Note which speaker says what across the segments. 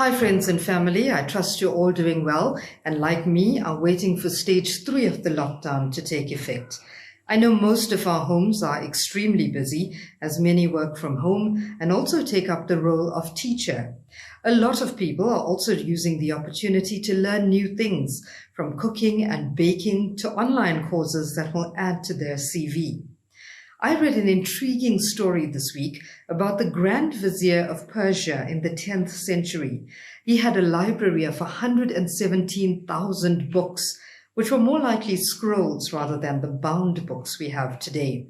Speaker 1: Hi friends and family, I trust you're all doing well and like me are waiting for stage 3 of the lockdown to take effect. I know most of our homes are extremely busy as many work from home and also take up the role of teacher. A lot of people are also using the opportunity to learn new things, from cooking and baking to online courses that will add to their CV. I read an intriguing story this week about the Grand Vizier of Persia in the 10th century. He had a library of 117,000 books, which were more likely scrolls rather than the bound books we have today.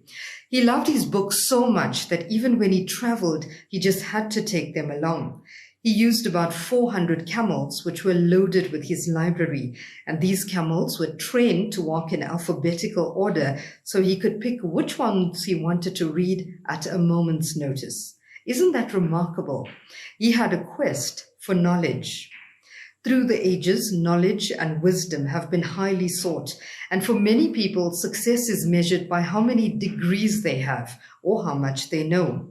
Speaker 1: He loved his books so much that even when he traveled, he just had to take them along. He used about 400 camels, which were loaded with his library, and these camels were trained to walk in alphabetical order so he could pick which ones he wanted to read at a moment's notice. Isn't that remarkable? He had a quest for knowledge. Through the ages, knowledge and wisdom have been highly sought, and for many people, success is measured by how many degrees they have or how much they know.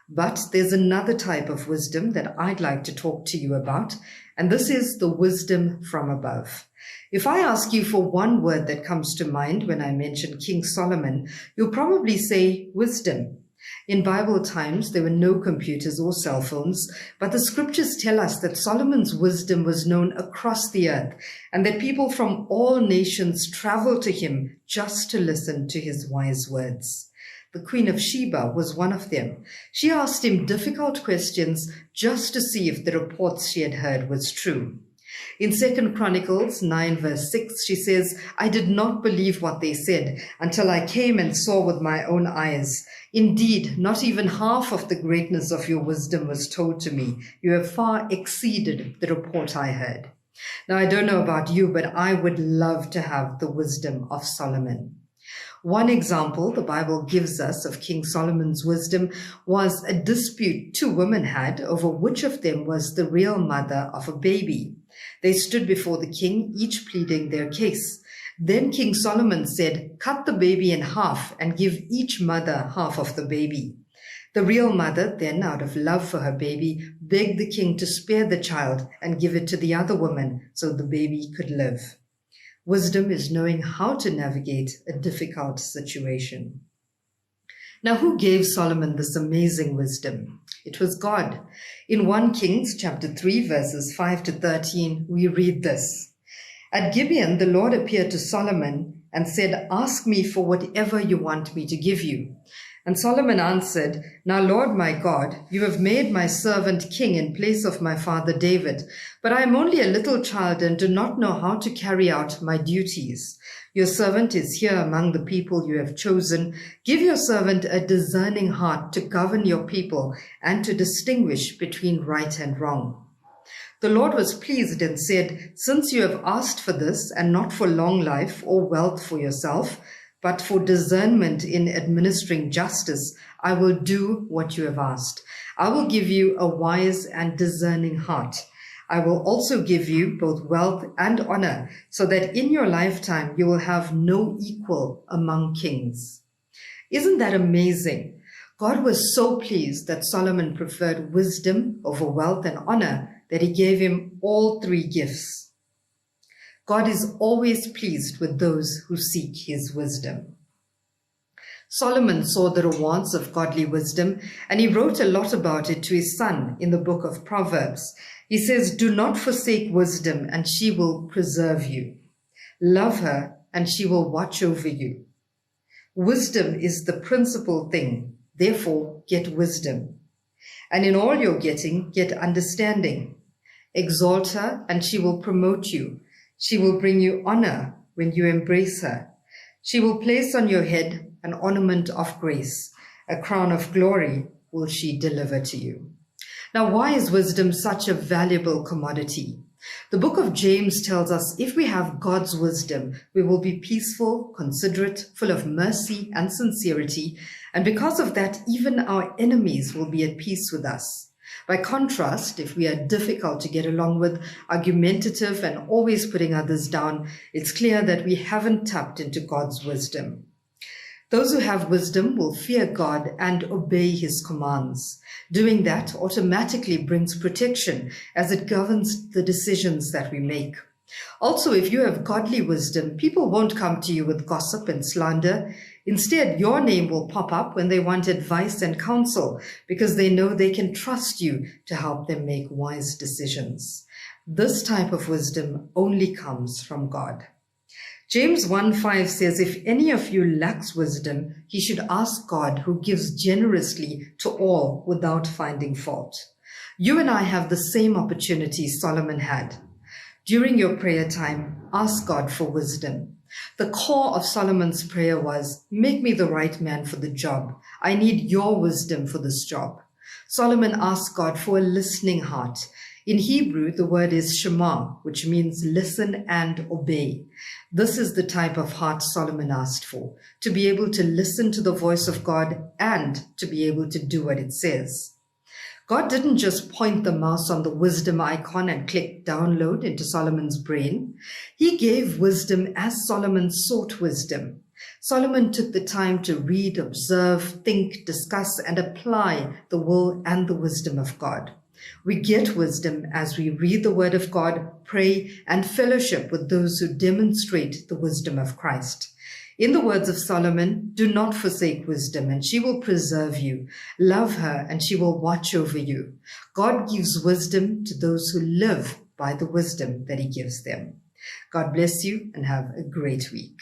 Speaker 1: But there's another type of wisdom that I'd like to talk to you about, and this is the wisdom from above. If I ask you for one word that comes to mind when I mention King Solomon, you'll probably say wisdom. In Bible times, there were no computers or cell phones, but the scriptures tell us that Solomon's wisdom was known across the earth and that people from all nations traveled to him just to listen to his wise words. The Queen of Sheba was one of them. She asked him difficult questions just to see if the reports she had heard was true. In 2 Chronicles 9 verse 6, she says, "I did not believe what they said until I came and saw with my own eyes. Indeed, not even half of the greatness of your wisdom was told to me. You have far exceeded the report I heard." Now, I don't know about you, but I would love to have the wisdom of Solomon. One example the Bible gives us of King Solomon's wisdom was a dispute two women had over which of them was the real mother of a baby. They stood before the king, each pleading their case. Then King Solomon said, "Cut the baby in half and give each mother half of the baby." The real mother then, out of love for her baby, begged the king to spare the child and give it to the other woman so the baby could live. Wisdom is knowing how to navigate a difficult situation. Now, who gave Solomon this amazing wisdom? It was God. In 1 Kings chapter 3, verses 5 to 13, we read this. "At Gibeon, the Lord appeared to Solomon and said, 'Ask me for whatever you want me to give you.' And Solomon answered, 'Now, Lord my God, you have made my servant king in place of my father David, but I am only a little child and do not know how to carry out my duties. Your servant is here among the people you have chosen. Give your servant a discerning heart to govern your people and to distinguish between right and wrong.' The Lord was pleased and said, 'Since you have asked for this and not for long life or wealth for yourself, but for discernment in administering justice, I will do what you have asked. I will give you a wise and discerning heart. I will also give you both wealth and honor, so that in your lifetime you will have no equal among kings.'" Isn't that amazing? God was so pleased that Solomon preferred wisdom over wealth and honor that he gave him all three gifts. God is always pleased with those who seek his wisdom. Solomon saw the rewards of godly wisdom, and he wrote a lot about it to his son in the book of Proverbs. He says, "Do not forsake wisdom, and she will preserve you. Love her, and she will watch over you." Wisdom is the principal thing. Therefore, get wisdom. And in all your getting, get understanding. Exalt her, and she will promote you. She will bring you honor when you embrace her. She will place on your head an ornament of grace. A crown of glory will she deliver to you. Now, why is wisdom such a valuable commodity? The book of James tells us if we have God's wisdom, we will be peaceful, considerate, full of mercy and sincerity, and because of that, even our enemies will be at peace with us. By contrast, if we are difficult to get along with, argumentative, and always putting others down, it's clear that we haven't tapped into God's wisdom. Those who have wisdom will fear God and obey his commands. Doing that automatically brings protection as it governs the decisions that we make. Also, if you have godly wisdom, people won't come to you with gossip and slander. Instead, your name will pop up when they want advice and counsel because they know they can trust you to help them make wise decisions. This type of wisdom only comes from God. James 1:5 says, if any of you lacks wisdom, he should ask God, who gives generously to all without finding fault. You and I have the same opportunity Solomon had. During your prayer time, ask God for wisdom. The core of Solomon's prayer was, make me the right man for the job. I need your wisdom for this job. Solomon asked God for a listening heart. In Hebrew, the word is shema, which means listen and obey. This is the type of heart Solomon asked for, to be able to listen to the voice of God and to be able to do what it says. God didn't just point the mouse on the wisdom icon and click download into Solomon's brain. He gave wisdom as Solomon sought wisdom. Solomon took the time to read, observe, think, discuss, and apply the will and the wisdom of God. We get wisdom as we read the word of God, pray, and fellowship with those who demonstrate the wisdom of Christ. In the words of Solomon, do not forsake wisdom, and she will preserve you. Love her, and she will watch over you. God gives wisdom to those who live by the wisdom that he gives them. God bless you, and have a great week.